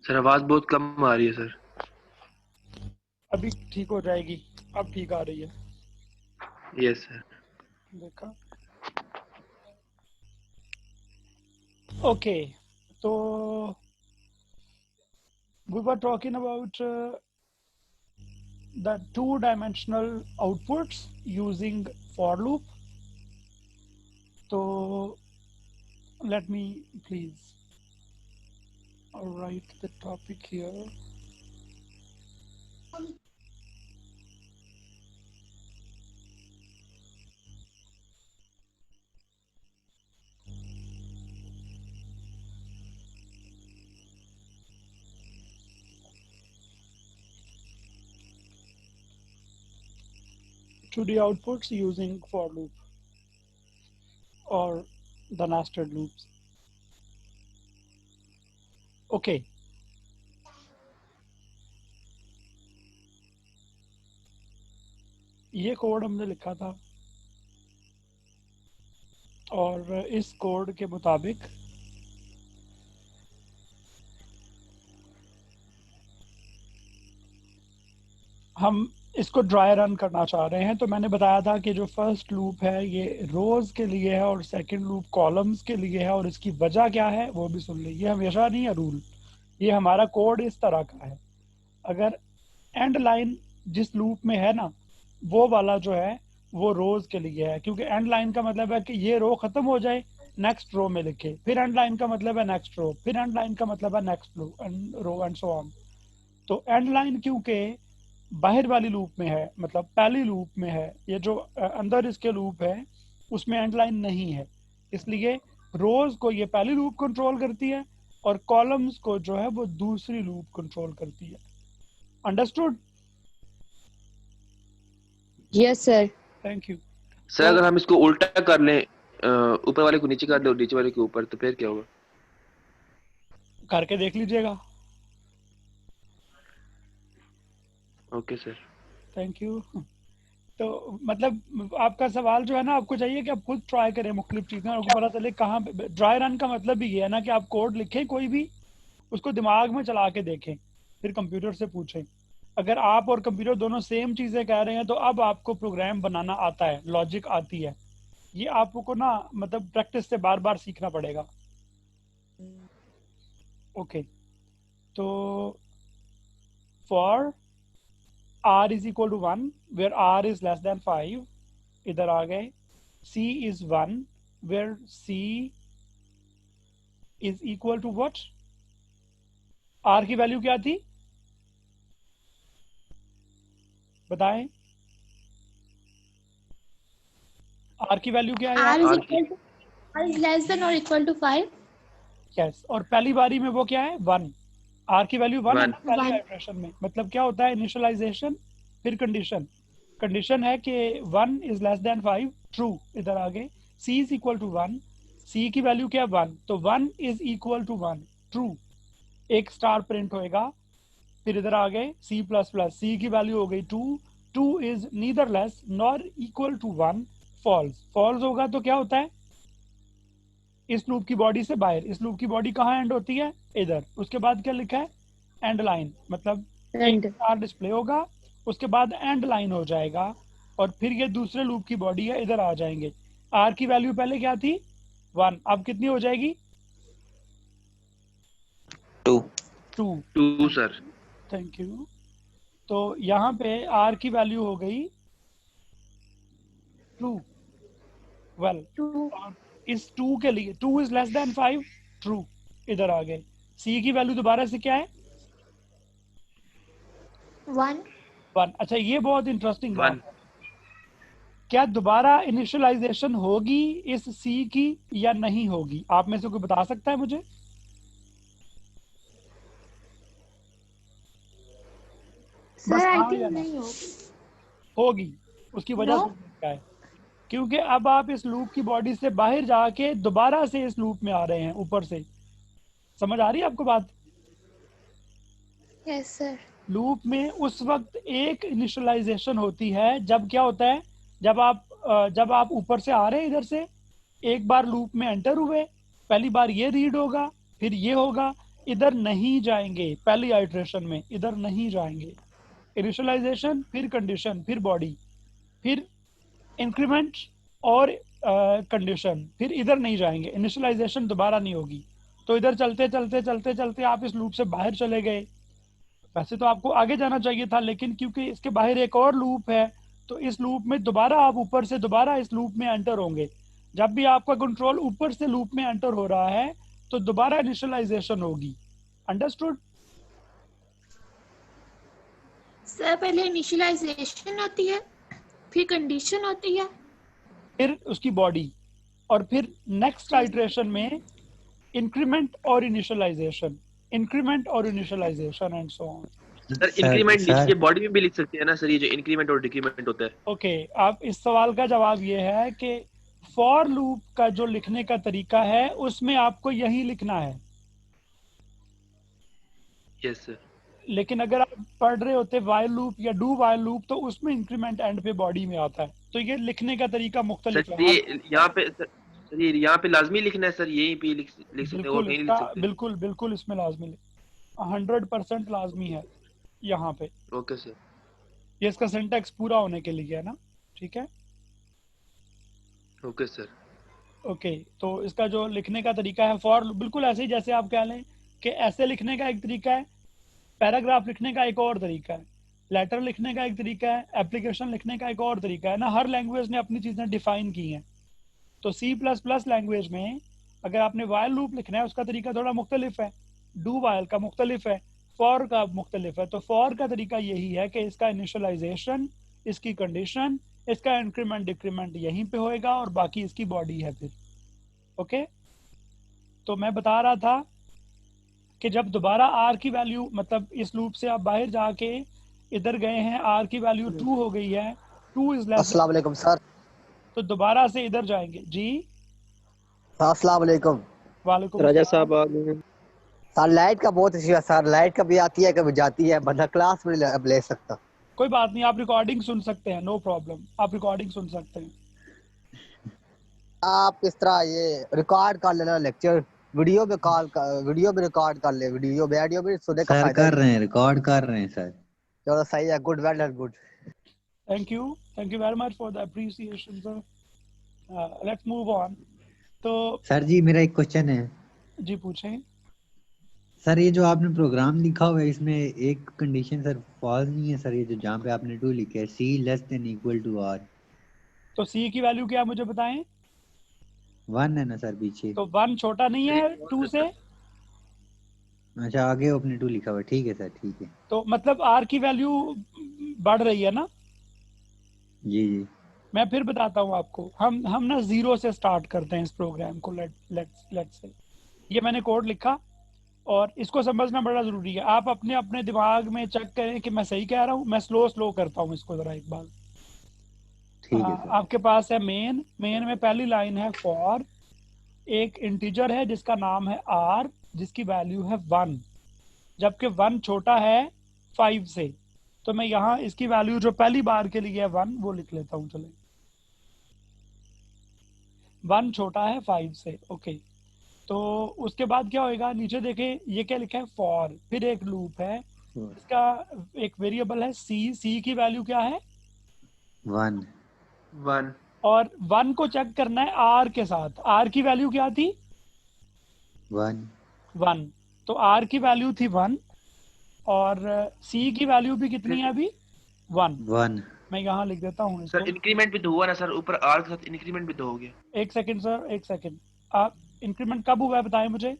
Sir आवाज बहुत कम आ रही है सर। अभी ठीक हो जाएगी। अब ठीक आ रही है। Yes sir. देखा। ओके, तो we were talking about the two-dimensional outputs using for loop. So let me please write the topic here. To the outputs using for loop or the nested loops. Okay. ये code हमने लिखा था और इस code के मुताबिक हम इसको ड्राई रन करना चाह रहे हैं। तो मैंने बताया था कि जो फर्स्ट लूप है ये रोज के लिए है और सेकंड लूप कॉलम्स के लिए है, और इसकी वजह क्या है वो भी सुन लीजिए। ये हमेशा नहीं है रूल, ये हमारा कोड इस तरह का है। अगर एंड लाइन जिस लूप में है ना, वो वाला जो है वो रोज के लिए है, क्योंकि एंड लाइन का मतलब है कि ये रो खत्म हो जाए, नेक्स्ट रो में लिखे, फिर एंड लाइन का मतलब है नेक्स्ट रो, फिर एंड लाइन का मतलब है next row and so on. तो एंड लाइन क्योंकि बाहर वाली लूप में है, मतलब पहली लूप में है, ये जो अंदर इसके लूप है उसमें एंड लाइन नहीं है, इसलिए रोज को ये पहली लूप कंट्रोल करती है और कॉलम्स को जो है वो दूसरी लूप कंट्रोल करती है। Understood? Yes sir. Thank you. Sir तो अगर हम इसको उल्टा कर लें, ऊपर वाले को नीचे कर दो, नीचे वाले के ऊपर, तो फिर क्या होगा? करके देख लीजिएगा। Okay sir. Thank you. तो मतलब आपका सवाल जो है ना, आपको चाहिए कि आप खुद ट्राई करें मुख्तलिफ चीज़ें, आपको पता चले कहाँ। ड्राई रन का मतलब भी ये है ना कि आप कोड लिखें कोई भी, उसको दिमाग में चला के देखें, फिर कंप्यूटर से पूछें। अगर आप और कंप्यूटर दोनों सेम चीज़ें कह रहे हैं तो अब आपको प्रोग्राम बनाना आता है, लॉजिक आती है। ये आपको ना मतलब प्रैक्टिस से बार बार सीखना पड़ेगा। ओके, तो for r is equal to 1 where r is less than 5, इधर आ गए। c is 1 where c is equal to what? r की वैल्यू क्या थी बताएं? r की वैल्यू क्या है r यार? is equal to r is less than or equal to 5. Yes, और पहली बारी में वो क्या है? 1। r की वैल्यू 1 है ना 1। पहली 1. आइटरेशन में। मतलब क्या होता है? इनिशियलाइजेशन फिर कंडीशन। कंडीशन है कि 1 इज लेस देन 5, ट्रू। इधर आगे c is equal to 1, c की वैल्यू क्या है? 1, तो 1 इज इक्वल टू 1, ट्रू। एक स्टार प्रिंट होएगा। फिर इधर आ गए c प्लस प्लस, c की वैल्यू हो गई 2, 2 is neither less nor equal to 1, false. False होगा तो क्या होता है? इस लूप की बॉडी से बाहर। इस लूप की बॉडी कहाँ एंड होती है? इधर। उसके बाद क्या लिखा है? And line. मतलब एक And स्टार डिस्प्ले होगा, उसके बाद एंड लाइन हो जाएगा, और फिर ये दूसरे लूप की बॉडी है, इधर आ जाएंगे। आर की वैल्यू पहले क्या थी? 1, अब कितनी हो जाएगी? 2। 2। 2 सर। Thank you. तो यहाँ पे आर की वैल्यू हो गई 2। वेल, 2. और इस 2 के लिए 2 इज लेस देन 5, ट्रू। इधर आ गए। सी की वैल्यू दोबारा से क्या है? 1. 1। अच्छा, ये बहुत इंटरेस्टिंग 1। बात है। क्या दोबारा इनिशियलाइजेशन होगी इस सी की या नहीं होगी? आप में से कोई बता सकता है मुझे? Sir, बस I हाँ या think ना? नहीं होगी. होगी। उसकी वजह No. सुनने क्या है? क्योंकि अब आप इस लूप की बॉडी से बाहर जाके दोबारा से इस लूप में आ रहे हैं ऊपर से। समझ आ रही है आपको बात? Yes sir. लूप में उस वक्त एक इनिशियलाइजेशन होती है जब क्या होता है? जब आप ऊपर से आ रहे हैं इधर से, एक बार लूप में एंटर हुए, पहली बार ये रीड होगा, फिर ये होगा, इधर नहीं जाएंगे, पहली आइट्रेशन में इधर नहीं जाएंगे। इनिशियलाइजेशन, फिर कंडीशन, फिर बॉडी, फिर इंक्रीमेंट और कंडीशन, फिर इधर नहीं जाएंगे, इनिशियलाइजेशन दोबारा नहीं होगी। तो इधर चलते चलते चलते चलते आप इस लूप से बाहर चले गए। वैसे तो आपको आगे जाना चाहिए था, लेकिन क्योंकि इसके बाहर एक और लूप है, तो इस लूप में दोबारा आप ऊपर से दोबारा इस लूप में एंटर होंगे। जब भी आपका कंट्रोल ऊपर से लूप में एंटर हो रहा है तो दोबारा इनिशियलाइजेशन होगी। अंडरस्टूड? सर पहले इनिशियलाइजेशन होती है, फिर कंडीशन होती है, फिर उसकी बॉडी, और फिर नेक्स्ट आइट्रेशन में इंक्रीमेंट और इनिशियलाइजेशन, इंक्रीमेंट और initialization and so on. Sir increment नीचे बॉडी में भी लिख सकते हैं ना सर, ये जो इंक्रीमेंट और डिक्रीमेंट होता है। ओके, आप इस सवाल का जवाब ये है कि फॉर लूप का जो लिखने का तरीका है उसमें आपको यही लिखना है। Yes sir. लेकिन अगर आप पढ़ रहे होते वाइल लूप या डू वाइल लूप तो उसमें इंक्रीमेंट एंड पे बॉडी में आता है। तो ये लिखने का तरीका मुख्तलिफ सर है। ये यहाँ पे सर ये यहाँ पे लाजमी लिखना है सर, यहीं पे लिख सकते हैं और कहीं लिख सकते हैं? बिल्कुल बिल्कुल इसमें लाजमी 100% लाजमी है यहाँ पे। Okay sir. ये इसका सिंटैक्स पूरा होने के लिए है ना, ठीक है? Okay sir. ओके, तो इसका जो लिखने का तरीका है फॉर बिल्कुल ऐसे ही जैसे आप कह लें कि ऐसे लिखने का एक तरीका है, पैराग्राफ लिखने का एक और तरीका है, लेटर लिखने का एक तरीका है, एप्लीकेशन लिखने का एक और तरीका है ना। हर लैंग्वेज ने अपनी चीज़ें डिफाइन की हैं। तो C++ लैंग्वेज में अगर आपने वाइल लूप लिखना है उसका तरीका थोड़ा मुख्तलिफ है, डू वाइल का मुख्तलिफ है, फॉर का मुख्तलिफ है। तो फॉर का तरीका यही है कि इसका इनिशियलाइजेशन, इसकी कंडीशन, इसका इंक्रीमेंट डिक्रीमेंट यहीं पे होएगा और बाकी इसकी बॉडी है फिर। ओके, तो मैं बता रहा था कि जब दोबारा r की वैल्यू, मतलब इस लूप से आप बाहर जाके इधर गए हैं, r की वैल्यू 2 हो गई है, 2 इज लेस। अस्सलाम वालेकुम सर। तो दोबारा से इधर जाएंगे जी। अस्सलाम वालेकुम। वालेकुम राजा अस्सलाम। साहब आ गए। सर लाइट का बहुत इशू है सर, लाइट कभी आती है कभी जाती है, बंदा क्लास में अब ले सकता। कोई बात नहीं, आप रिकॉर्डिंग सुन सकते हैं, नो प्रॉब्लम, आप रिकॉर्डिंग सुन सकते हैं। आप इस तरह ये रिकॉर्ड कर लेना लेक्चर, वीडियो में वीडियो में रिकॉर्ड कर ले, वीडियो में सुनने का फायदा कर रहे हैं, रिकॉर्ड कर रहे हैं सर। चलो सही है, good, well and good. Thank you very much for the appreciation sir. Let's move on. तो सर जी मेरा एक क्वेश्चन है। जी पूछें। सर ये जो आपने प्रोग्राम लिखा हुआ है इसमें एक कंडीशन सर फॉल्स नहीं है सर, ये जो जहाँ पे आपने 2 लिखे है C<= R, तो C की वैल्यू क्या है मुझे बताएं? 1 है ना सर पीछे? तो 1 छोटा नहीं है 2 से? अच्छा आगे आपने 2 लिखा हुआ है, ठीक है सर ठीक है। तो मतलब R की वैल्यू बढ़ रही है ना? जी जी। मैं फिर बताता हूँ आपको। हम ना 0 से स्टार्ट करते हैं इस प्रोग्राम को। लेट्स से ये मैंने कोड लिखा और इसको समझना बड़ा ज़रूरी है। आप अपने अपने दिमाग में चेक करें कि मैं सही कह रहा हूँ। मैं स्लो करता हूँ इसको ज़रा एक बार। ठीक है सर। आपके पास है मेन में पहली लाइन है फॉर, एक इंटीजर है जिसका नाम है r, जिसकी वैल्यू है 1, जबकि 1 छोटा है 5 से। तो मैं यहाँ इसकी वैल्यू जो पहली बार के लिए है 1 वो लिख लेता हूँ। चले, 1 छोटा है 5 से। ओके, तो उसके बाद क्या होएगा? नीचे देखें ये क्या लिखा है, फॉर, फिर एक लूप है, इसका एक वेरिएबल है c की वैल्यू क्या है? 1। और 1 को चेक करना है r के साथ। r की वैल्यू क्या थी? 1। तो r की वैल्यू थी 1 और c की वैल्यू भी कितनी है अभी? 1। मैं यहाँ लिख देता हूँ सर इंक्रीमेंट भी तो हुआ ना सर, ऊपर r के साथ इंक्रीमेंट भी तो हो गया। एक सेकंड सर, एक सेकंड। आप इंक्रीमेंट कब हुआ है बताएं मुझे।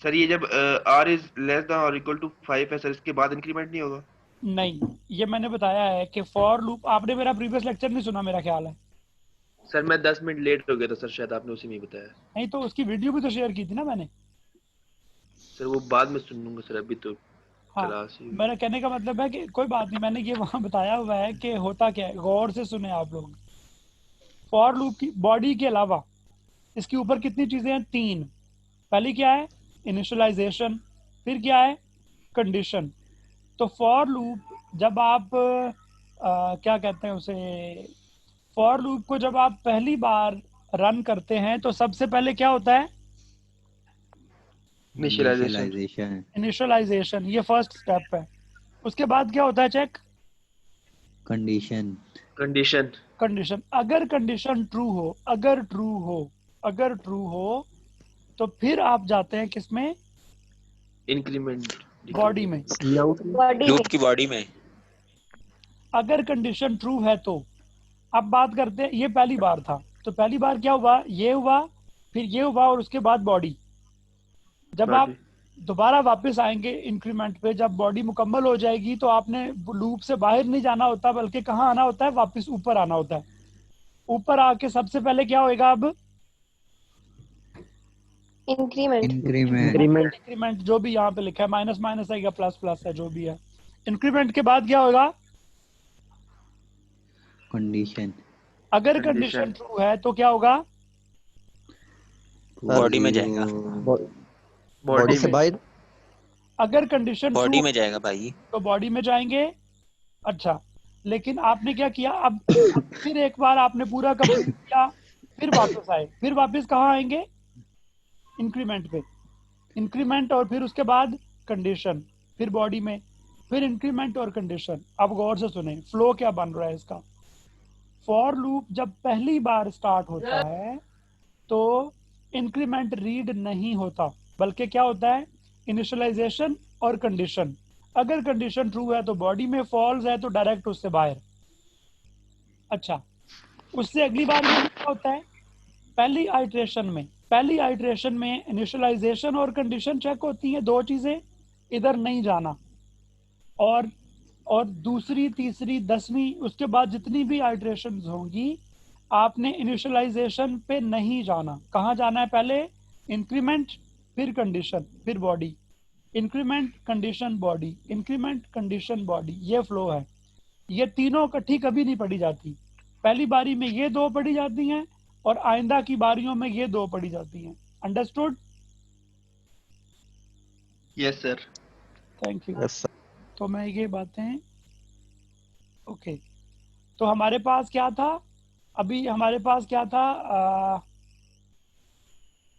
सर ये जब r इज लेस देन और इक्वल टू 5 है सर, इसके बाद इंक्रीमेंट नहीं होगा? नहीं, ये मैंने बताया है कि फॉर लूप, आपने मेरा प्रीवियस लेक्चर नहीं सुना मेरा ख्याल है। सर मैं 10 मिनट लेट हो गया था सर, शायद आपने उसी में बताया। नहीं तो उसकी वीडियो भी तो शेयर की थी ना मैंने। सर वो बाद में सुन लूंगा सर, अभी तो हाँ, क्लास ही। मेरा कहने का मतलब है कि कोई बात नहीं, मैंने ये वहाँ बताया हुआ है कि होता क्या है, गौर से सुने आप लोग। फॉर लूप की बॉडी के अलावा इसके ऊपर कितनी चीजें हैं? 3। पहली क्या है? इनिशियलाइजेशन। फिर क्या है? कंडीशन। तो फॉर लूप जब आप क्या कहते हैं उसे, फॉर लूप को जब आप पहली बार रन करते हैं तो सबसे पहले क्या होता है? इनिशियलाइजेशन। इनिशियलाइजेशन, ये फर्स्ट स्टेप है। उसके बाद क्या होता है चेक? कंडीशन। कंडीशन। अगर कंडीशन ट्रू हो, अगर ट्रू हो तो फिर आप जाते हैं किसमें? इंक्रीमेंट बॉडी में। लूप की बॉडी में। अगर कंडीशन ट्रू है तो अब बात करते हैं, ये पहली बार था, तो पहली बार क्या हुआ? ये हुआ, फिर ये हुआ, और उसके बाद बॉडी। जब आप दोबारा वापस आएंगे इंक्रीमेंट पे, जब बॉडी मुकम्मल हो जाएगी, तो आपने लूप से बाहर नहीं जाना होता, बल्कि कहाँ आना होता है? वापस ऊपर आना होता है। ऊपर आके सबसे पहले क्या होएगा? अब इंक्रीमेंट जो भी यहाँ पे लिखा है, माइनस माइनस है या प्लस प्लस है, जो भी है। इंक्रीमेंट के बाद क्या होगा? कंडीशन। अगर कंडीशन ट्रू है तो क्या होगा? बॉडी में जाएगा। बॉडी से बाहर। अगर कंडीशन बॉडी में जाएगा भाई, तो बॉडी में जाएंगे। अच्छा, लेकिन आपने क्या किया? अब फिर एक बार आपने पूरा कंप्लीट किया, फिर वापस आए, फिर वापस कहाँ आएंगे? इंक्रीमेंट पे। इंक्रीमेंट और फिर उसके बाद कंडीशन, फिर बॉडी में, फिर इंक्रीमेंट और कंडीशन। अब गौर से सुने फ्लो क्या बन रहा है इसका। फॉर लूप जब पहली बार स्टार्ट होता है तो इंक्रीमेंट रीड नहीं होता, बल्कि क्या होता है? इनिशियलाइजेशन और कंडीशन। अगर कंडीशन ट्रू है तो बॉडी में, फॉल्स है तो डायरेक्ट उससे बाहर। अच्छा, उससे अगली बार में क्या होता है? पहली आइट्रेशन में इनिशियलाइजेशन और कंडीशन चेक होती हैं, दो चीजें, इधर नहीं जाना। और दूसरी, तीसरी, 10वीं, उसके बाद जितनी भी आइट्रेशंस होंगी, आपने इनिशियलाइजेशन पे नहीं जाना। कहाँ जाना है? पहले इंक्रीमेंट, फिर कंडीशन, फिर body. Increment, condition, body, increment, condition, body. ये फ्लो है। ये तीनों इकट्ठी कभी नहीं पढ़ी जाती। पहली बारी में ये दो पढ़ी जाती हैं और आइंदा की बारियों में ये दो पढ़ी जाती हैं। Understood? Yes sir. Thank you. तो मैं ये बातें ओके। तो हमारे पास क्या था? अभी हमारे पास क्या था?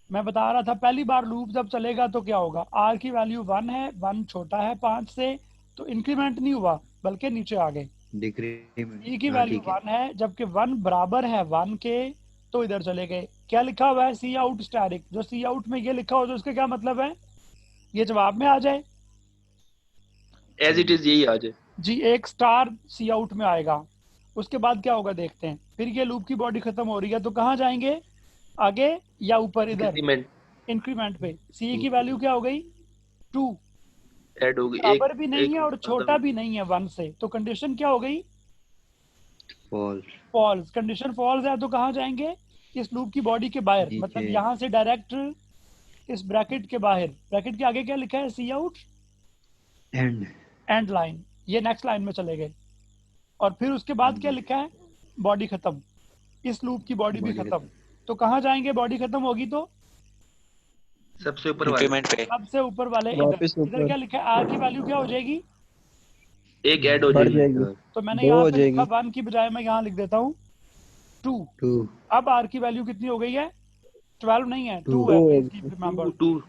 मैं बता रहा था पहली बार लूप जब चलेगा तो क्या होगा? आर की वैल्यू 1 है, 1 छोटा है 5 से, तो इंक्रीमेंट नहीं हुआ बल्कि नीचे आ गए। ई की वैल्यू 1 है, जबकि 1 बराबर है 1 के, तो इधर चले गए। क्या लिखा हुआ है? सी आउट स्टैटिक। जो सी आउट में ये लिखा हो तो उसका क्या मतलब है? ये जवाब में आ जाए, एज इट इज यही आ जाए जी। एक स्टार सी आउट में आएगा। उसके बाद क्या होगा देखते हैं। फिर ये लूप की बॉडी खत्म हो रही है तो कहाँ जाएंगे? आगे या ऊपर? इधर इंक्रीमेंट पे। सी की वैल्यू क्या हो गई? 2 ऐड हो गई। बराबर भी नहीं है और छोटा भी नहीं है 1 से, तो कंडीशन क्या हो गई? फॉल्स। कंडीशन फॉल्स है तो कहाँ जाएंगे? इस लूप की बॉडी के बाहर, मतलब यहाँ से डायरेक्ट इस ब्रैकेट के बाहर। ब्रैकेट के आगे क्या लिखा है? सी आउट एंड लाइन। ये नेक्स्ट लाइन में चले गए। और फिर उसके बाद क्या लिखा है? बॉडी खत्म। इस लूप की बॉडी भी खत्म। तो कहाँ जाएंगे? बॉडी खत्म होगी तो सबसे ऊपर वाले, सबसे ऊपर वाले इधर क्या लिखा है? आर की वैल्यू क्या हो जाएगी? एक ऐड हो जाएगी। तो मैंने यहाँ पे लिखा 1 की बजाय मैं यहाँ लिख देता हूँ 2। अब आर की वैल्यू कितनी हो गई है? 12 नहीं है, 2 है। रिमेंबर 2।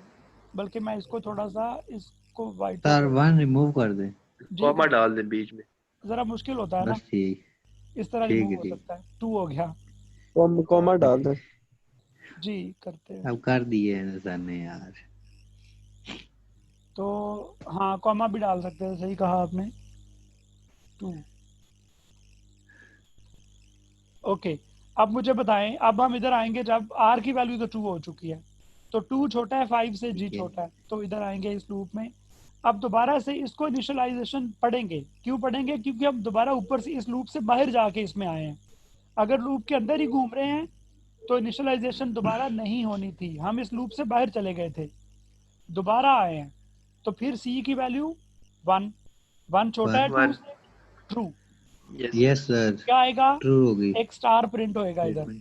बल्कि मैं इसको थोड़ा सा इसको वाइट सर 1 रिमूव कर दे, कॉमा डाल दे बीच में, जरा मुश्किल होता है ना, इस तरह रिमूव हो सकता है। 2 हो गया, कॉमा डाल दे जी। करते हैं अब कर दिए ना सर ने यार। तो हाँ, कॉमा भी डाल सकते हैं, सही कहा आपने। 2 ओके। अब मुझे बताएं, अब हम इधर आएंगे जब आर की वैल्यू तो 2 हो चुकी है, तो 2 छोटा है 5 से, जी छोटा है, तो इधर आएंगे इस लूप में। अब दोबारा से इसको इनिशियलाइजेशन पढ़ेंगे। क्यों पढ़ेंगे? क्योंकि हम दोबारा ऊपर से इस लूप से बाहर जाके इसमें आए हैं। अगर लूप के अंदर ही घूम रहे हैं तो इनिशियलाइजेशन दोबारा नहीं होनी थी। हम इस लूप से बाहर चले गए थे, दोबारा आए हैं, तो फिर सी की वैल्यू 1 छोटा है 2 से, ट्रू। यस सर, क्या आएगा? ट्रू होगी। एक स्टार प्रिंट होएगा इधर,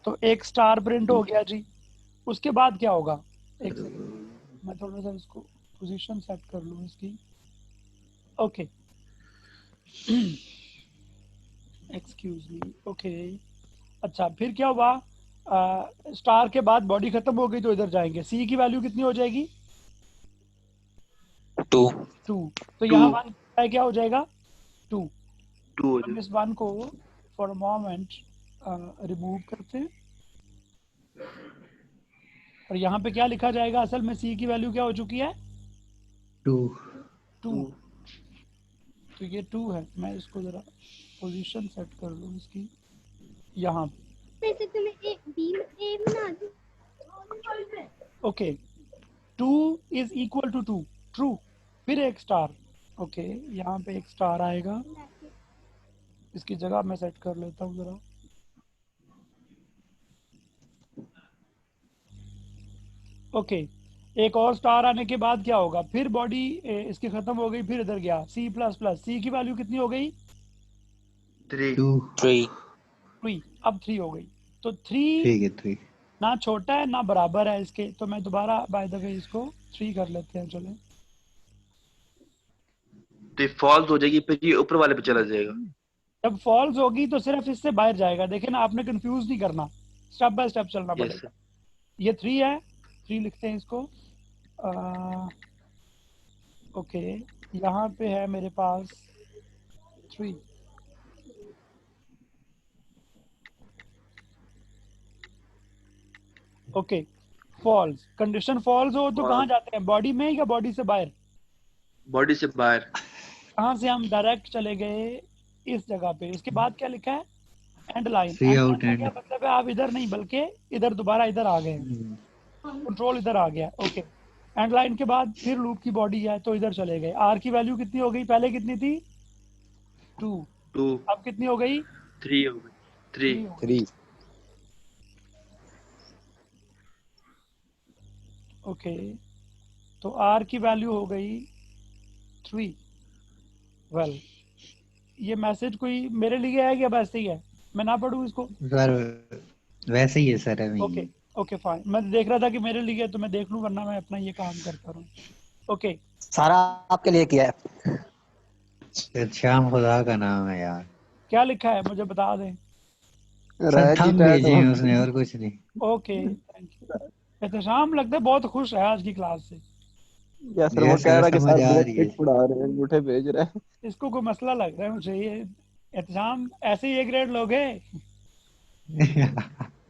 तो एक स्टार प्रिंट हो गया जी। उसके बाद क्या होगा? एक सेकंड, मैं थोड़ा सा इसको पोजीशन सेट कर लूं इसकी। Okay, excuse me. ओके, अच्छा, फिर क्या हुआ? स्टार के बाद बॉडी खत्म हो गई तो इधर जाएंगे। सी की वैल्यू कितनी हो जाएगी? 2 2। तो यहाँ 1 क्या हो जाएगा 2। 2 हो हम जाएगा। इस 1 को फॉर अ मोमेंट रिमूव करते हैं और यहाँ पे क्या लिखा जाएगा? असल में c की वैल्यू क्या हो चुकी है? 2 2। तो ये 2 है। मैं इसको जरा पोजीशन सेट कर लूँ इसकी यहाँ। Okay 2 is equal to 2 true. फिर एक स्टार। ओके यहाँ पे एक स्टार आएगा। इसकी जगह मैं सेट कर लेता हूँ जरा। ओके एक और स्टार आने के बाद क्या होगा? फिर बॉडी इसकी खत्म हो गई, फिर इधर गया C प्लस प्लस। C की वैल्यू कितनी हो गई? 3 3 3। अब 3 हो गई। तो 3 ठीक है 3 ना छोटा है ना बराबर है इसके। तो मैं दोबारा बाय द वे इसको 3 कर लेते हैं। चले तो ये फॉल्स हो जाएगी, फिर ये ऊपर वाले पे चला जाएगा। जब फॉल्स होगी तो सिर्फ इससे बाहर जाएगा। देखिए ना, आपने कंफ्यूज नहीं करना, स्टेप बाय स्टेप चलना यस पड़ेगा। ये 3 है, 3 लिखते हैं इसको। ओके यहाँ पे है मेरे पास 3। ओके फॉल्स, कंडीशन फॉल्स हो तो कहाँ जाते हैं? बॉडी में या बॉडी से बाहर? बॉडी से बाहर। कहाँ से? हम डायरेक्ट चले गए इस जगह पे। इसके बाद क्या लिखा है? And line. 3 and line out का एंड क्या मतलब है? आप इधर नहीं बल्कि इधर दोबारा इधर आ गए, कंट्रोल इधर आ गया। ओके एंड लाइन के बाद फिर लूप की बॉडी है तो इधर चले गए। आर की वैल्यू कितनी हो गई? पहले कितनी थी? 2। 2 अब कितनी हो गई? 3 हो गई। 3 3 हो गई। 3 ओके तो आर की वैल्यू हो गई 3। वेल ये मैसेज कोई मेरे लिए है या वैसे ही है? मैं ना पढ़ूं इसको? सर वैसे ही है सर अभी। Okay okay fine. मैं देख रहा था कि मेरे लिए तो मैं देख लूं, वरना मैं अपना ये काम करता रहूं। ओके सारा आपके लिए किया है। सर शाम खुदा का नाम है यार। क्या लिखा है मुझे बता दें। सर राय जी थंब भेजे हैं उसने और कुछ नहीं। Okay thank you. एहतशाम लगता है बहुत खुश है आज की क्लास से। या सर वो ये कह सर रहा कि समझ सर आ बहुत रही है। पिट पड़ा रहे हैं, अंगूठे भेज रहे हैं। इसको कोई मसला लग रहा है मुझे। ये एहतशाम ऐसे ही A ग्रेड लोगे?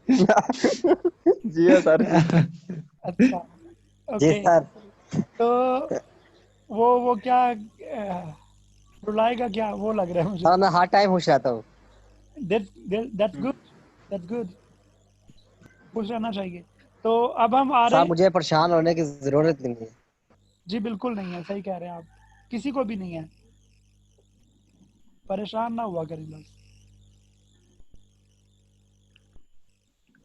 जी हाँ सर जी। अच्छा जी ओके। सर। तो वो क्या रुलाएगा क्या वो लग रहा है मुझे। हाँ मैं हर टाइम खुश रहता हूँ। That's good, that's good. खुश रहना चाहिए। तो अब हम आ रहे साहब हैं। मुझे परेशान होने की जरूरत नहीं है। जी बिल्कुल नहीं है, सही कह रहे हैं आप, किसी को भी नहीं है। परेशान ना हुआ करें बस।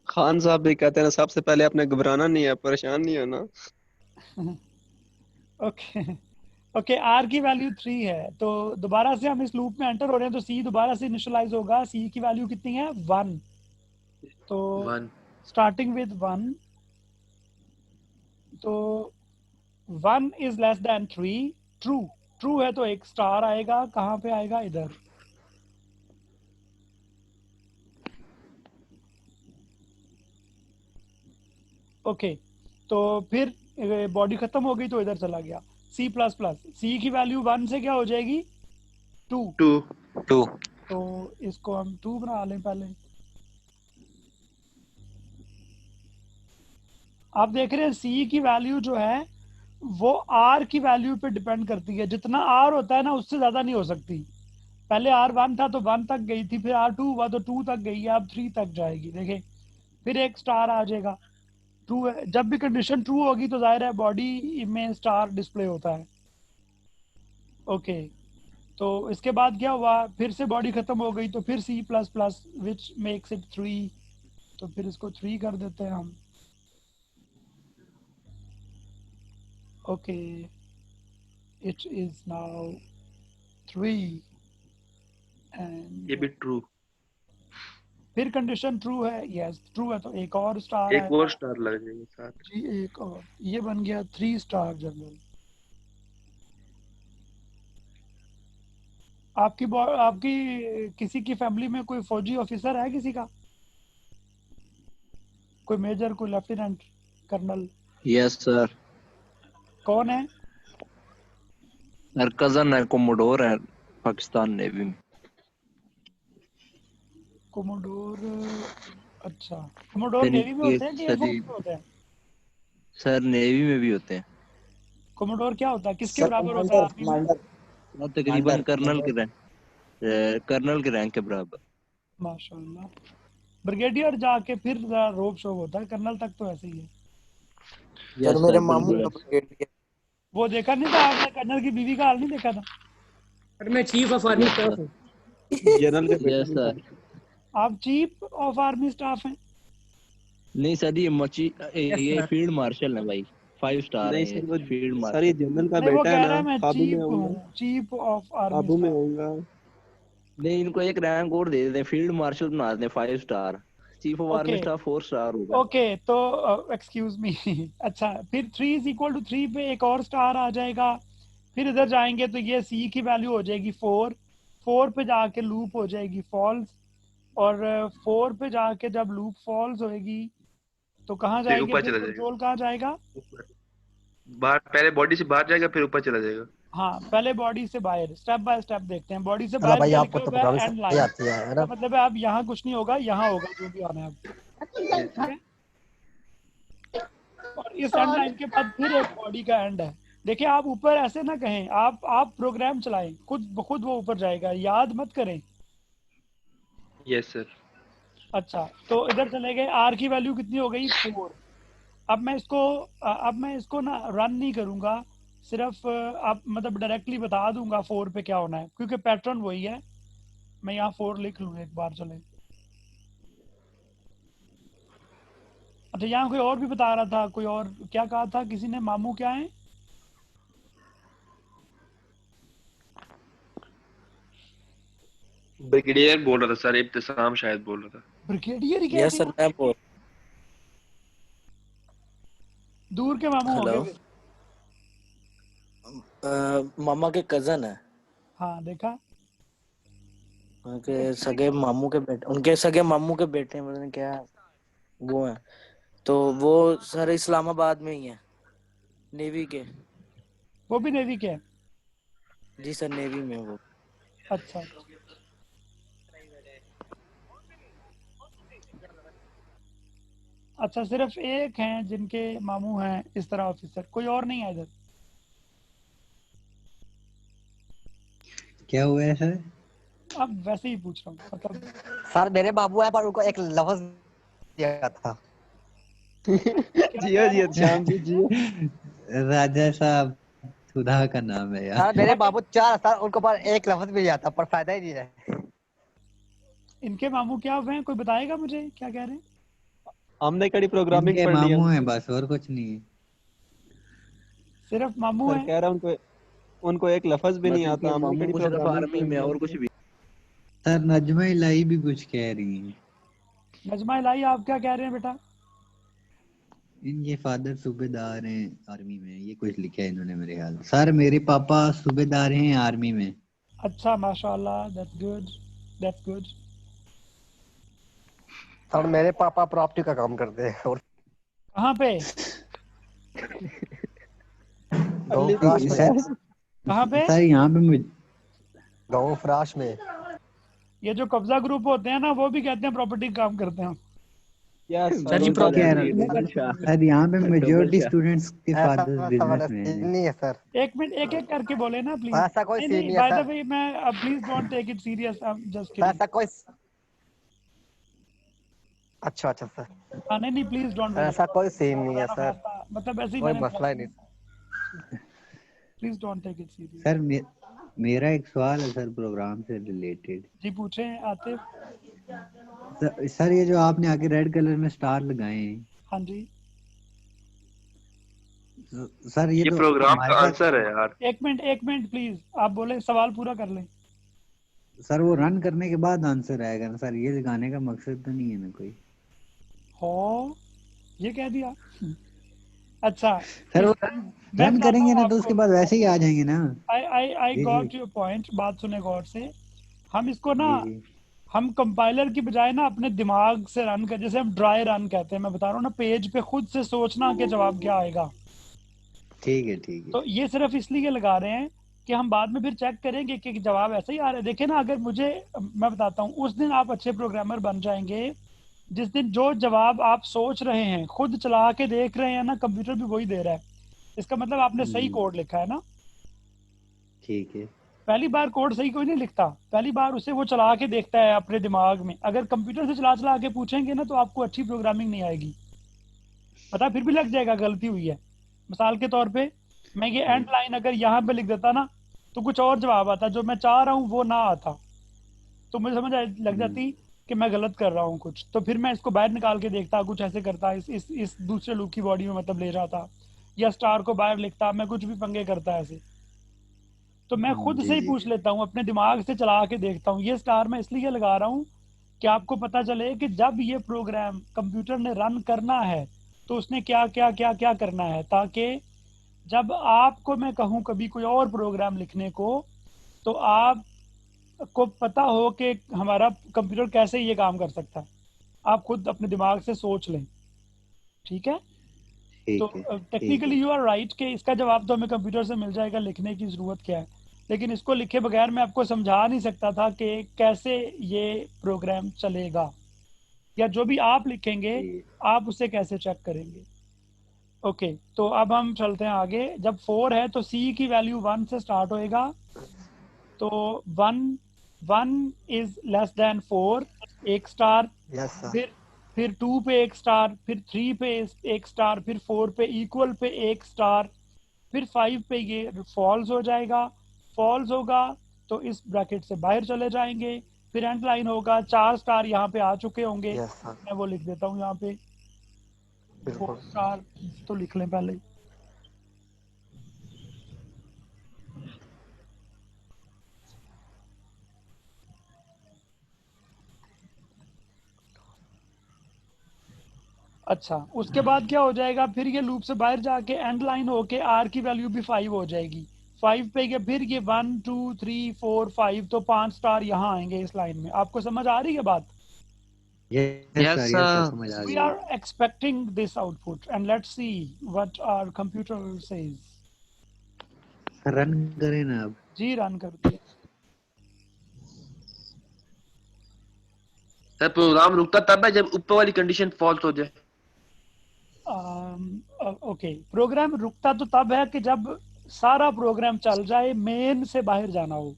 खान साहब भी कहते हैं सबसे पहले आपने घबराना नहीं है, परेशान नहीं होना। ओके ओके आर की वैल्यू 3 है। तो दोबारा से हम इस लूप में एंटर हो रहे हैं तो सी दोबारा से इनिशियलाइज होगा। सी की वैल्यू कितनी है? 1। तो 1 स्टार्टिंग विद 1, तो 1 is less than 3। True, true है तो एक स्टार आएगा। कहाँ पे आएगा? इधर। ओके तो फिर बॉडी खत्म हो गई तो इधर चला गया। C plus plus. सी की वैल्यू 1 से क्या हो जाएगी? 2। 2 2 तो इसको हम 2 बना लें पहले। आप देख रहे हैं C की वैल्यू जो है वो R की वैल्यू पे डिपेंड करती है। जितना R होता है ना उससे ज्यादा नहीं हो सकती। पहले R1 था तो 1 तक गई थी, फिर R2 हुआ तो 2 तक गई है, अब 3 तक जाएगी। देखिए फिर एक स्टार आ जाएगा। ट्रू है, जब भी कंडीशन ट्रू होगी तो जाहिर है बॉडी में स्टार डिस्प्ले होता है। ओके तो इसके बाद क्या हुआ? फिर से बॉडी खत्म हो गई तो फिर C plus plus which makes it 3। तो फिर इसको 3 कर देते हैं हम। Okay it is now 3 and ये भी ट्रू। फिर कंडीशन ट्रू है। यस ट्रू है तो एक और स्टार एक आएगा। और स्टार लग जाएंगे साथ। जी एक और, ये बन गया 3 स्टार जनरल। आपकी किसी की फैमिली में कोई फौजी ऑफिसर है? किसी का कोई मेजर, कोई लेफ्टिनेंट, कर्नल? Yes sir. कौन है? और कजन है, कोमोडोर है पाकिस्तान नेवी में। कोमोडोर, अच्छा कोमोडोर फिर नेवी में इनके होते हैं कि सर एयरफोर्स में होते हैं? सर नेवी में भी होते हैं। कोमोडोर क्या होता है, किसके सर बराबर होता है कमांडर आर्मी में? और तकरीबन कमांडर कर्नल के रैंक के बराबर। माशाल्लाह। ब्रिगेडियर जाके फिर रोब शो होता है, कर्नल तक तो ऐसे ही है। सर यस मेरे सर, मामू बिल्कुल का ऐसे। ब्रिगेडियर। वो देखा नहीं था आपने, कर्नल की बीवी का हाल नहीं देखा था? सर मैं chief of army yes staff sir, हूँ। जनरल का बेटा यस भी सर। था। आप चीफ ऑफ आर्मी स्टाफ हैं? नहीं सर, यस ये सर। फील्ड मार्शल है भाई, 5 स्टार है नहीं ये सर, वो फील्ड सर ये मार्शल। जनरल का नहीं वो बेटा है कह ना, रहा है मैं काबू में चीफ होऊंगा, हूँ, चीफ ऑफ आर्मी काबू में स्टाफ। होऊंगा। नहीं, इनको एक रैंक और दे देते हैं, फील्ड मार्शल बना देते हैं 5 star. Chief of army okay staff 4 star होगा। ओके, तो एक्सक्यूज मी अच्छा, फिर 3 इज इक्वल टू 3 पे एक और स्टार आ जाएगा। फिर इधर जाएंगे तो ये सी की वैल्यू हो जाएगी 4, 4 पे जाके लूप हो जाएगी फॉल्स, और 4 पे जाके जब लूप फॉल्स होएगी तो कहाँ फिर जाएंगे, ऊपर फिर चला जाएगा, कंट्रोल कहाँ जाएगा? ऊपर बाहर, पहले बॉडी से बाहर जाएगा फिर ऊपर चला जाएगा। हाँ पहले बॉडी से बाहर, स्टेप बाय स्टेप देखते हैं। बॉडी से अल्लाह बाहर भाई क्या आपको लिखा तो हुआ प्रोग्रामिंग है? एंड समझ लाइन। आती है तो ना। मतलब है अब यहाँ कुछ नहीं होगा, यहाँ होगा जो भी आना है अब। Yes. ठीक है? और इस एंड लाइन के बाद फिर एक बॉडी का एंड है। देखिए आप ऊपर ऐसे ना कहें, आप प्रोग्राम चलाएं, खुद वो ऊपर जाएगा, याद मत करें। Yes sir. अच्छा तो इधर चले गए, आर की वैल्यू कितनी हो गई? 4। अब मैं इसको ना रन नहीं करूंगा, सिर्फ अब मतलब डायरेक्टली बता दूंगा 4 पे क्या होना है, क्योंकि पैटर्न वही है। मैं यहाँ 4 लिख लूँ एक बार, चले। अच्छा यहाँ कोई और भी बता रहा था, कोई और क्या कहा था किसी ने? मामू क्या है? ब्रिगेडियर बोल रहा था सर, इब्तिसाम शायद बोल रहा था। ब्रिगेडियर ही कह यस सर दिया? मैं बोल। दूर के मामू हो हेलो, गए फिर। मामा के कजन है, हाँ देखा। उनके सगे मामू के बेटे, उनके सगे मामू के बेटे मतलब क्या वो है। तो वो सर इस्लामाबाद में ही है, नेवी के। वो भी नेवी के हैं? जी सर नेवी में वो। अच्छा अच्छा, सिर्फ एक हैं जिनके मामू हैं इस तरह ऑफिसर, कोई और नहीं है इधर? क्या हुआ है सर? अब वैसे ही पूछ रहा हूँ, मतलब सर मेरे बाबू है पर उनको एक लफ्ज दिया था। जियो जियो श्याम जी जियो। राजा साहब खुदा का नाम है यार। सर मेरे बाबू 4 सर, उनको पर एक लफ्ज भी आता पर फायदा ही नहीं है। इनके मामू क्या हुए हैं, कोई बताएगा मुझे क्या कह रहे हैं? हमने कड़ी प्रोग्रामिंग इनके पढ़ लिया। मामू हैं बस, और कुछ नहीं है। सिर्फ मामू सर हैं? कह रहा उनको उनको एक लफ्ज भी नहीं आता। हमने मामू कड़ी को सिर्फ प्रोग्रामिंग आर्मी पढ़ में लिया। और कुछ भी। सर नजमा इलाही भी कुछ कह रही हैं। नजमा इलाही आप क्या कह रहे हैं बेटा? इनके फादर सूबेदार हैं आर्मी में, ये कुछ लिखा है इन्होंने मेरे ख्याल। सर मेरे पापा सूबेदार हैं आर्मी में। अच्छा माशाल्लाह, that's good, that's good. Sir मेरे पापा प्रॉपर्टी का काम करते हैं। और कहाँ पे? गाँव फ्राश में। कहाँ पे? सर यहाँ पे मुझे गाँव फ्राश में। ये जो कब्जा ग्रुप होते हैं ना, वो भी कहते हैं प्रॉपर्टी का काम करते हैं। सर जी सर यहाँ पे मेजोरिटी स्टूडेंट्स के ऐसा फादर बिजनेस में हैं। नहीं है सर। एक मिनट, एक एक करके बोले ना प्लीज। ऐसा कोई सीन नहीं है बाय द सर। वे, मैं please don't take it serious, I am just kidding. ऐसा कोई अच्छा सर। हाँ नहीं प्लीज डोंट, ऐसा कोई सीन नहीं है सर, मतलब ऐसे ही कोई मैंने मसला ही नहीं। Please don't take it serious. Sir मेरा एक सवाल है सर प्रोग्राम से रिलेटेड। जी पूछे आतिफ। सर ये जो आपने आगे रेड कलर में स्टार लगाए हैं, हाँ जी सर ये तो प्रोग्राम हमारे का पास- आंसर है यार। एक मिनट प्लीज, आप बोले, सवाल पूरा कर लें। सर वो रन करने के बाद आंसर आएगा ना सर, ये दिखाने का मकसद तो नहीं है ना कोई? हो ये कह दिया। अच्छा सर वो रन करेंगे ना तो उसके बाद वैसे ही आ जाएंगे ना। आई जी, गॉट जी। योर पॉइंट, बात सुने गौर से। हम इसको ना, जी, जी। हम कंपाइलर की बजाय ना अपने दिमाग से रन कर, जैसे हम ड्राई रन कहते हैं, मैं बता रहा हूँ ना, पेज पे खुद से सोचना कि जवाब क्या आएगा। ठीक है तो ये सिर्फ इसलिए लगा रहे हैं कि हम बाद में फिर चेक करेंगे कि जवाब ऐसा ही आ रहा है। देखे ना, अगर मुझे, मैं बताता हूँ, उस दिन आप अच्छे प्रोग्रामर बन जाएंगे जिस दिन जो जवाब आप सोच रहे हैं खुद चला के देख रहे हैं ना, कंप्यूटर भी वही दे रहा है, इसका मतलब आपने सही कोड लिखा है ना। ठीक है। पहली बार कोड सही कोई नहीं लिखता, पहली बार उसे वो चला के देखता है अपने दिमाग में। अगर कंप्यूटर से चला चला के पूछेंगे ना तो आपको अच्छी प्रोग्रामिंग नहीं आएगी, पता फिर भी लग जाएगा गलती हुई है। मिसाल के तौर पे मैं ये एंड लाइन अगर यहाँ पे लिख देता ना तो कुछ और जवाब आता, जो मैं चाह रहा हूँ वो ना आता, तो मुझे समझ लग जाती कि मैं गलत कर रहा हूँ कुछ। तो फिर मैं इसको बाहर निकाल के देखता, कुछ ऐसे करता, इस दूसरे लूप की बॉडी में मतलब ले जाता, या स्टार को बाहर लिखता, मैं कुछ भी पंगे करता ऐसे। तो मैं खुद से ही पूछ लेता हूँ, अपने दिमाग से चला के देखता हूँ। ये स्टार मैं इसलिए लगा रहा हूँ कि आपको पता चले कि जब ये प्रोग्राम कंप्यूटर ने रन करना है तो उसने क्या क्या क्या क्या करना है, ताकि जब आपको मैं कहूँ कभी कोई और प्रोग्राम लिखने को तो आपको पता हो कि हमारा कंप्यूटर कैसे ये काम कर सकता है। आप खुद अपने दिमाग से सोच लें, ठीक है। तो टेक्निकली यू आर राइट कि इसका जवाब तो हमें कंप्यूटर से मिल जाएगा, लिखने की जरूरत क्या है। लेकिन इसको लिखे बगैर मैं आपको समझा नहीं सकता था कि कैसे ये प्रोग्राम चलेगा, या जो भी आप लिखेंगे आप उसे कैसे चेक करेंगे। ओके, तो अब हम चलते हैं आगे। जब 4 है तो C की वैल्यू 1 से स्टार्ट होएगा, तो 1 इज लेस देन 4, 1 स्टार। फिर 2 पे 1 स्टार, फिर 3 पे 1 स्टार, फिर 4 पे इक्वल पे 1 स्टार, फिर 5 पे ये फॉल्स हो जाएगा। फॉल्स होगा तो इस ब्रैकेट से बाहर चले जाएंगे। फिर एंड लाइन होगा, 4 स्टार यहाँ पे आ चुके होंगे, मैं वो लिख देता हूँ यहाँ पे 4 स्टार, तो लिख लें पहले। अच्छा, उसके बाद क्या हो जाएगा, फिर ये लूप से बाहर जाके एंड लाइन होके R की वैल्यू भी 5 हो जाएगी। 5 पे ये फिर ये 1 2 3 4 5, तो 5 स्टार यहाँ आएंगे इस लाइन में। आपको समझ आ रही है बात? Yes, sir. We are expecting this output and let's see what our computer says. Run करें ना अब? जी रन करते हैं। सर प्रोग्राम रुकता तब है जब ऊपर वाली कंडीशन फॉल्स हो जाए। ओके, प्रोग्राम रुकता तो तब है कि जब सारा प्रोग्राम चल जाए, मेन से बाहर जाना हो।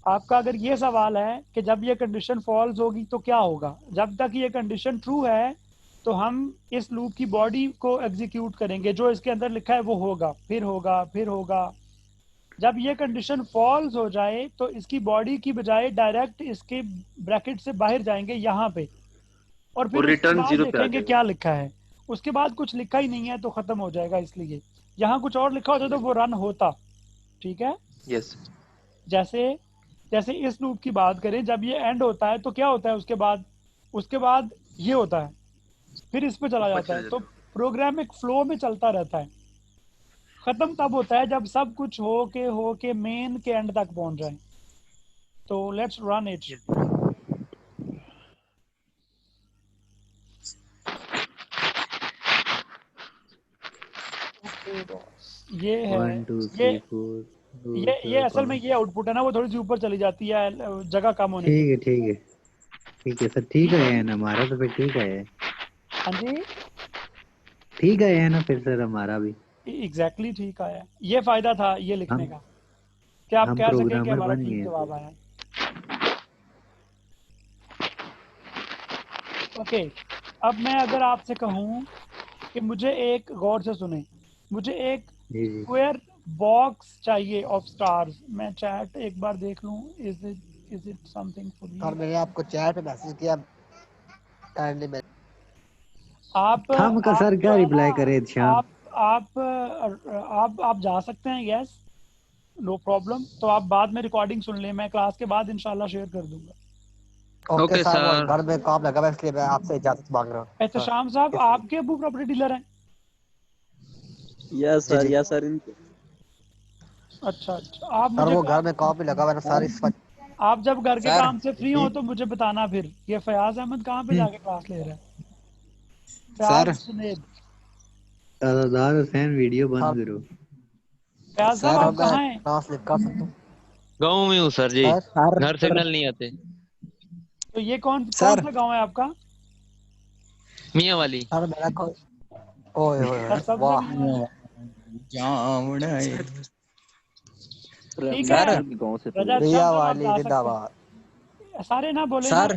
आपका अगर ये सवाल है कि जब ये कंडीशन फॉल्स होगी तो क्या होगा, जब तक ये कंडीशन ट्रू है तो हम इस लूप की बॉडी को एग्जीक्यूट करेंगे, जो इसके अंदर लिखा है वो होगा, फिर होगा, फिर होगा। जब ये कंडीशन फॉल्स हो जाए तो इसकी बॉडी की बजाय डायरेक्ट इसके ब्रैकेट से बाहर जाएंगे यहाँ पे, और फिर रिटर्न उसके बाद 0 पे आ देखेंगे क्या लिखा है। उसके बाद कुछ लिखा ही नहीं है तो खत्म हो जाएगा, इसलिए यहाँ कुछ और लिखा होता तो वो रन होता। ठीक है, यस। जैसे इस लूप की बात करें, जब ये एंड होता है तो क्या होता है उसके बाद ये होता है, फिर इस पे चला जाता है। तो प्रोग्राम एक फ्लो में चलता रहता है। खत्म तब होता है जब सब कुछ हो के मेन के एंड तक पहुंच जाए। तो लेट्स रन इट। ये है 1 2 3 4 ये असल में ये आउटपुट है ना, वो थोड़ी सी ऊपर चली जाती है जगह कम होने की। ठीक है सर, ठीक है ना हमारा तो फिर ठीक है। हाँ जी ठीक है ना फिर सर हमारा भी एग्जैक्टली ठीक आया। ये फायदा था ये लिखने का कि आप कह सकें कि हमारा ठीक जवाब आया। ओके, अब मैं अगर आपसे कहूँ कि मुझे एक, गौर से सुने, मुझे एक स्क्वायर बॉक्स चाहिए ऑफ स्टार्स। मैं चैट एक बार देख लूं, is it something for me? Sir मैंने आपको चैट पे मैसेज किया, काइंडली आप सर क्या रिप्लाई करे शाम? आप जा सकते हैं, यस नो प्रॉब्लम। तो आप बाद में रिकॉर्डिंग सुन लें, मैं क्लास के बाद इंशाल्लाह शेयर कर दूंगा। ओके सर, घर में काम लगा हुआ इसलिए मैं आपसे इजाजत मांग रहा हूँ। एहतशाम साहब, आपके अबू प्रॉपर्टी डीलर हैं? यस सर अच्छा, आप मुझे वो घर में काम में लगा हुआ है सारी। आप जब घर के काम से फ्री हो तो मुझे बताना। फिर ये फयाज अहमद कहाँ पे जाके क्लास ले रहा है? सर हुसैन वीडियो बंद करो। फयाज साहब आप कहाँ हैं? ट्रांसलेट कर सकता हूँ गाँव में हूँ सर जी, सर। घर सिग्नल नहीं आते। तो ये कौन सा गांव है आपका? मियाँ वाली। सर मेरा को ओए सर होए सबसे वाह मियां है। ठीक सर है गांव से रजा प्रिया साहब आप वाली जा सकते जिंदाबाद। हैं। सारे ना बोले ना।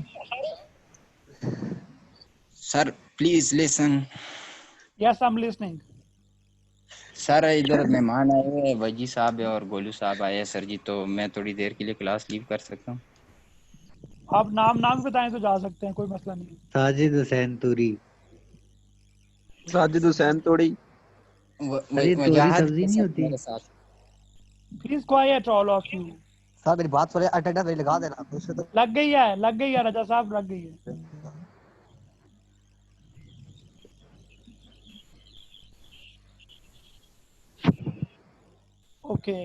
Sir please listen. Yes I am listening. Sir इधर मेहमान आए हुए हैं, वजी साहब और गोलू साहब आए हैं सर जी, तो मैं थोड़ी देर के लिए क्लास लीव कर सकता हूँ? आप नाम बताएं तो जा सकते हैं, कोई मसला नहीं। साजिद हुसैन तूरी। साजिद हुसैन तोड़ी। सर ये तोरी वजाहत सब्जी के नहीं साथ होती? मेरे साथ। Please quite all of you. Sir मेरी बात सुनिए, अटेंडेंस मेरी लगा देना उससे तो। लग गई है रजा साहब, लग गई है। ओके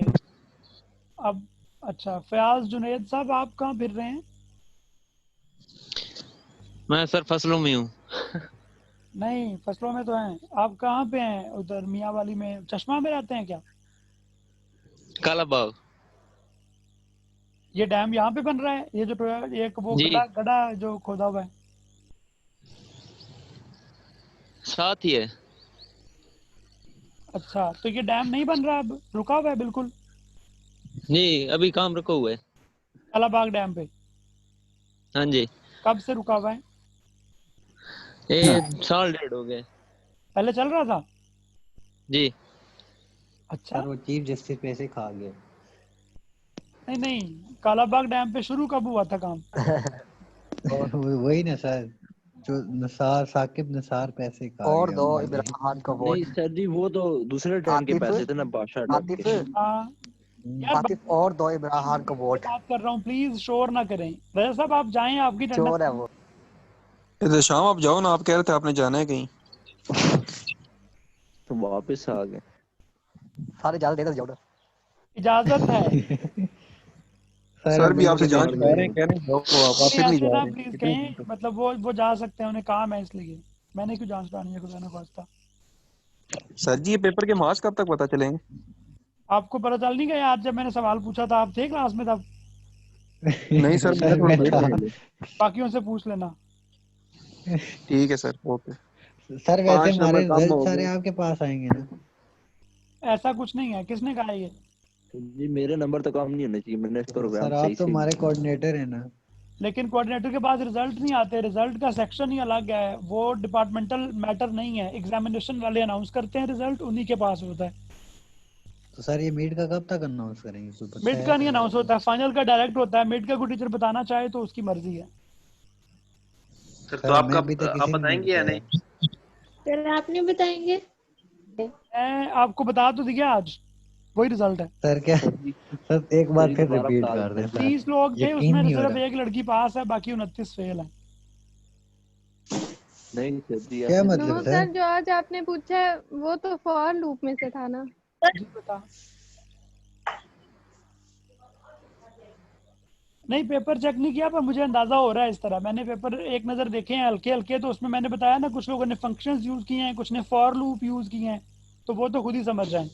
अब अच्छा फयाज जुनैद साहब आप कहाँ फिर रहे हैं? मैं सर फसलों में हूँ। नहीं फसलों में तो हैं। आप कहाँ पे हैं? उधर मियाँ वाली में चश्मा में रहते हैं क्या? काला बाग। ये डैम यहाँ पे बन रहा है, ये जो एक वो जी गड़ा जो खोदा हुआ है साथ ही है। अच्छा तो ये डैम नहीं बन रहा, अब रुका हुआ है बिल्कुल जी अभी काम रुका हुआ है। कालाबाग डैम पे? हाँ जी कब से रुका हुआ है? ये साल डेढ़ हो गए। पहले चल रहा था? जी अच्छा सर वो चीफ जस्टिस पैसे खा गए। नहीं कालाबाग डैम पे शुरू कब हुआ था काम? वही ना सर, जो नसार साकिब नसार पैसे खा और गया दो हमारे। इब्राहिम का नहीं वोट। सर जी वो तो दूसरे टाइम के आतिफ पैसे थे ना, बादशाह टाइम आतिफ के। हाँ यार आतिफ और दो इब्राहिम का वोट। बात कर रहा हूँ, प्लीज शोर ना करें। रजा साहब आप जाएं, आपकी चोर है वो। इधर शाम आप जाओ ना, आप कह रहे थे आपने जाना है कहीं। तो वापस आ गए। सारे ज्यादा देर जाओ ना। इजाजत है। सर भी आपसे बिल्कुल जाना नहीं चाह रहे हैं, कह रहे हैं जाओ आप नहीं फिर नहीं ऐसे जा ना रहे। प्लीज कितने कहें, मतलब वो जा सकते हैं, उन्हें काम है इसलिए। मैंने क्यों जांच करानी है, खुदा ना खास्ता। सर जी ये पेपर के मार्क्स कब तक पता चलेंगे? आपको पता चल नहीं गया आज जब मैंने सवाल पूछा था? आप थे क्लास में तब? नहीं सर मैं सर थोड़ा मैं लेट था। हो गया। बाकियों से पूछ लेना। ठीक है सर ओके। सर वैसे 5 हमारे नंबर कम रिजल्ट हो सारे गए। आपके पास आएंगे ना? ऐसा कुछ नहीं है, किसने कहा ये? जी मेरे नंबर तो कम नहीं होने चाहिए, मैंने प्रोग्राम सर सही आप तो से हमारे कोऑर्डिनेटर हैं ना। लेकिन कोऑर्डिनेटर के पास रिजल्ट नहीं आते, रिजल्ट का सेक्शन ही अलग है, वो डिपार्टमेंटल मैटर नहीं है। एग्जामिनेशन वाले अनाउंस करते हैं रिजल्ट, उन्हीं के पास होता है। तो सर ये मीट का कब तक अनाउंस करेंगे, कोई पता मिड है का नहीं सर? अनाउंस होता है, फाइनल का डायरेक्ट होता है। मिड का कोई टीचर बताना चाहे तो उसकी मर्जी है। सर तो सर मैं अभी तक आप किसी ने नहीं बताएंगे या बताया। नहीं? सर आप नहीं बताएंगे? मैं आपको बता तो दिया आज, वही रिजल्ट है। सर क्या सर एक बार सर फिर दोबारा रिपीट बता कर देते दें हैं। सर, 30 लोग थे, यकीन उसमें नहीं हो सिर्फ रहा। एक लड़की पास है, बाकी 29 फेल है। नहीं सर जी क्या ऐसे मतलब नहीं नो है। सर? सर, जो आज आपने पूछा है वो तो फॉर लूप में से था ना? जी बता। नहीं पेपर चेक नहीं किया, पर मुझे अंदाजा हो रहा है इस तरह। मैंने पेपर एक नज़र देखे हैं हल्के हल्के, तो उसमें मैंने बताया ना, कुछ लोगों ने फंक्शंस यूज किए हैं, कुछ ने फॉर लूप यूज किए हैं, तो वो तो खुद ही समझ जाएं।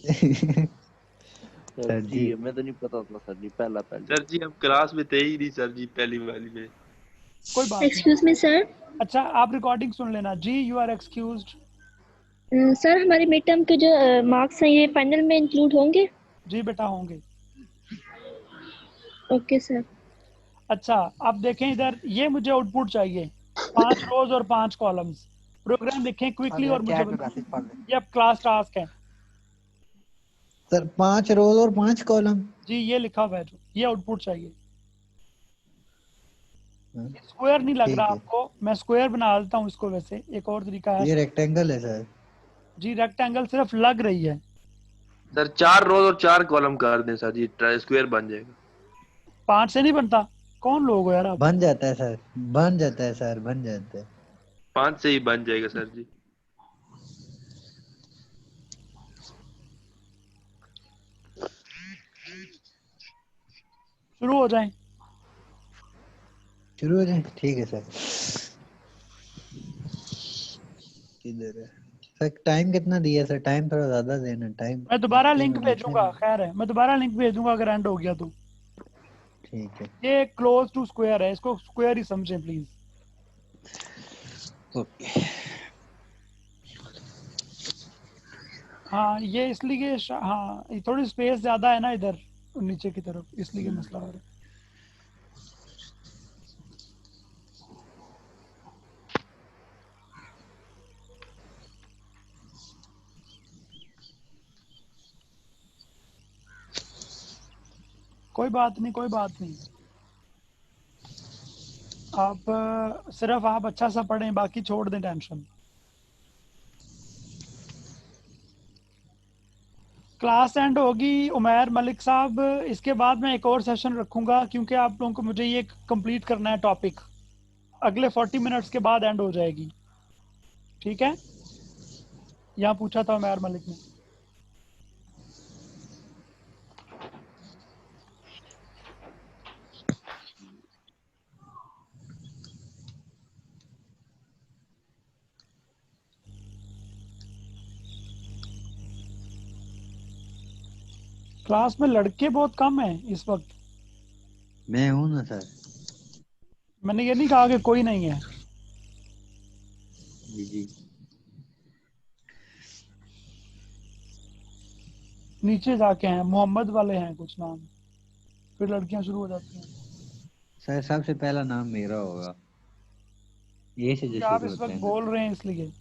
सर सर जी जी हमें तो नहीं पता था सर जी, पहला सर जी हम क्लास में थे ही नहीं सर जी, पहली वाली में। कोई बात नहीं। Excuse me sir. अच्छा आप रिकॉर्डिंग सुन लेना जी। You are excused. सर हमारे मिड टर्म के जो मार्क्स हैं ये फाइनल में इंक्लूड होंगे? जी बेटा होंगे। Okay sir. अच्छा अब देखें इधर, ये मुझे आउटपुट चाहिए, 5 रोज और 5 कॉलम्स। प्रोग्राम लिखें क्विकली सर और मुझे चैट में बताएं। मैसेज पढ़ ले। ये अब क्लास टास्क है सर 5 रोज और 5 कॉलम। जी, ये लिखा हुआ है जो, ये आउटपुट चाहिए। हाँ, स्क्वायर नहीं लग रहा ठीक है। आपको? मैं स्क्वायर बना देता हूँ इसको। वैसे एक और तरीका है ये रेक्टेंगल है सर। जी, रेक्टेंगल सिर्फ लग रही है। सर 4 रोज और 4 कॉलम कर दें सर जी, स्क्वायर बन जाएगा। 5 से नहीं बनता। कौन लोग हो यार आप? बन जाता है सर, बन जाता है सर, बन जाता है। 5 से ही बन जाएगा सर जी। शुरू हो जाएं। शुरू हो जाए, ठीक है सर। किधर है सर टाइम कितना दिया सर? टाइम थोड़ा ज्यादा देना टाइम। मैं दोबारा लिंक भेजूंगा, खैर है, मैं दोबारा लिंक भेजूंगा अगर एंड हो गया तो। ठीक है ये क्लोज टू स्क्वायर है, इसको स्क्वायर ही समझें प्लीज। ओके। हाँ ये इसलिए हाँ ये थोड़ी स्पेस ज्यादा है ना इधर नीचे की तरफ, इसलिए मसला हो रहा है। कोई बात नहीं, कोई बात नहीं। आप सिर्फ आप अच्छा सा पढ़ें, बाकी छोड़ दें टेंशन। क्लास एंड होगी उमैर मलिक साहब, इसके बाद मैं एक और सेशन रखूंगा क्योंकि आप लोगों को मुझे ये कंप्लीट करना है टॉपिक। अगले 40 मिनट्स के बाद एंड हो जाएगी, ठीक है? यहाँ पूछा था उमैर मलिक ने। क्लास में लड़के बहुत कम हैं इस वक्त। मैं हूँ ना सर। मैंने ये नहीं कहा कि कोई नहीं है। जी जी। नीचे जाके हैं, मोहम्मद वाले हैं कुछ नाम, फिर लड़कियां शुरू हो जाती हैं। सर सबसे पहला नाम मेरा होगा, ये से जो क्या आप शुरू इस होते वक्त हैं बोल रहे हैं इसलिए?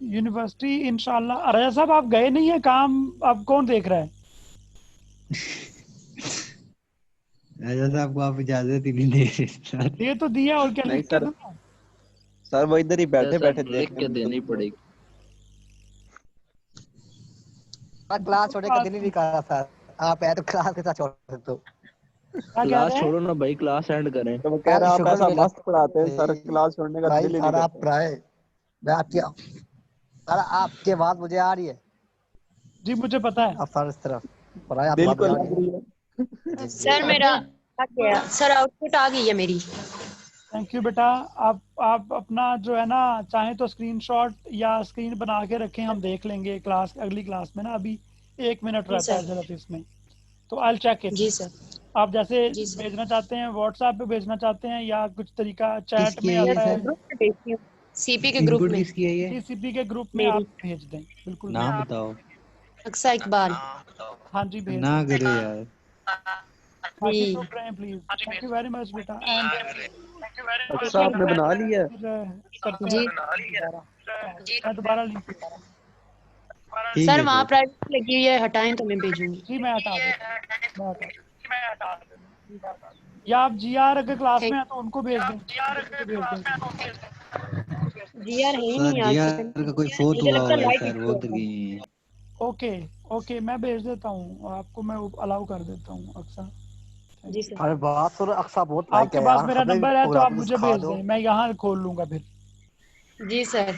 यूनिवर्सिटी इंशाल्लाह। राजा साहब आप गए नहीं है काम, अब कौन देख रहा है? राजा साहब को आप इजाजत ही नहीं दे रहे सर। ये तो दिया और क्या नहीं लिख के सर, दूंगा? सर वो इधर ही बैठे सर बैठे लिख के देनी पड़ेगी। क्लास छोड़ने का दिल ही नहीं कर रहा सर, आप है तो क्लास के साथ छोड़ सकते हो। क्लास छोड़ो ना भाई, क्लास एंड करें। तो वो कह रहा आप ऐसा मस्त पढ़ाते हैं सर, क्लास छोड़ने का भाई दिल ही नहीं सर आप करता। पढ़ाए, मैं आपकी सर आपके बात मुझे आ रही है। जी मुझे पता है। आप सर इस तरफ पढ़ाए, आपकी बात बिल्कुल मुझे आ लग रही रही है। है। सर मेरा आ गया, सर आउटपुट आ गई है मेरी। थैंक यू बेटा। आप अपना जो है ना चाहें तो स्क्रीनशॉट या स्क्रीन बना के रखें, हम देख लेंगे क्लास अगली क्लास में ना। अभी 1 मिनट जी रहता है सर। सिर्फ इसमें, तो आई चेक इट। जी सर। आप जैसे जी सर। भेजना चाहते हैं व्हाट्सएप पे भेजना चाहते हैं या कुछ तरीका चैट किसकी में है ये आता है? सर? ग्रुप में भेजती हूँ, सीपी के ग्रुप इनपुट में। किसकी है ये? टीसीपी के ग्रुप में मेरी आप भेज दें, बिल्कुल नाम भेज बताओ। अक्सा इकबाल। हाँ जी भेज ना दें। करो यार। बाकी जी रुक रहे हैं please. Thank you very much बेटा। एंड अच्छा आपने बना लिया? करते जी हैं मैं दोबारा लिंक भेजूंगा। ठीक सर है वहाँ सर। प्राइवेट लगी हुई है, हटाएं तो मैं भेजूंगी। जी मैं हटा देता हूँ। या आप जीआर अगर क्लास में है तो उनको भेज दें। जीआर है ही सर नहीं आज जीआर पता का कोई फोत मुझे हुआ लगता हुआ है है लाइट सर, वो इशू उधर है। गई हैं। ओके ओके मैं भेज देता हूँ आपको, मैं अलाउ कर देता हूँ अक्सर। जी सर। अरे बात सुनो, अक्सा बहुत लाइक आपके है पास यार, मेरा हमें भी नंबर है तो आप प्रोग्रामिंग मुझे सिखा भेज दो। दें, मैं यहाँ खोल लूंगा फिर। जी सर।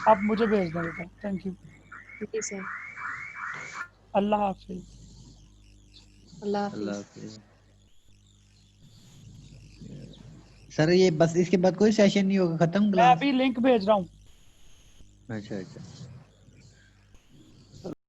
आप मुझे भेज दें बेटा। Thank you. जी सर। अल्लाह हाफिज। अल्लाह अल्लाह हाफिज। हाफिज। सर ये बस इसके बाद कोई सेशन नहीं होगा, खत्म मैं क्लास? अभी लिंक भेज रहा हूँ। अच्छा अच्छा।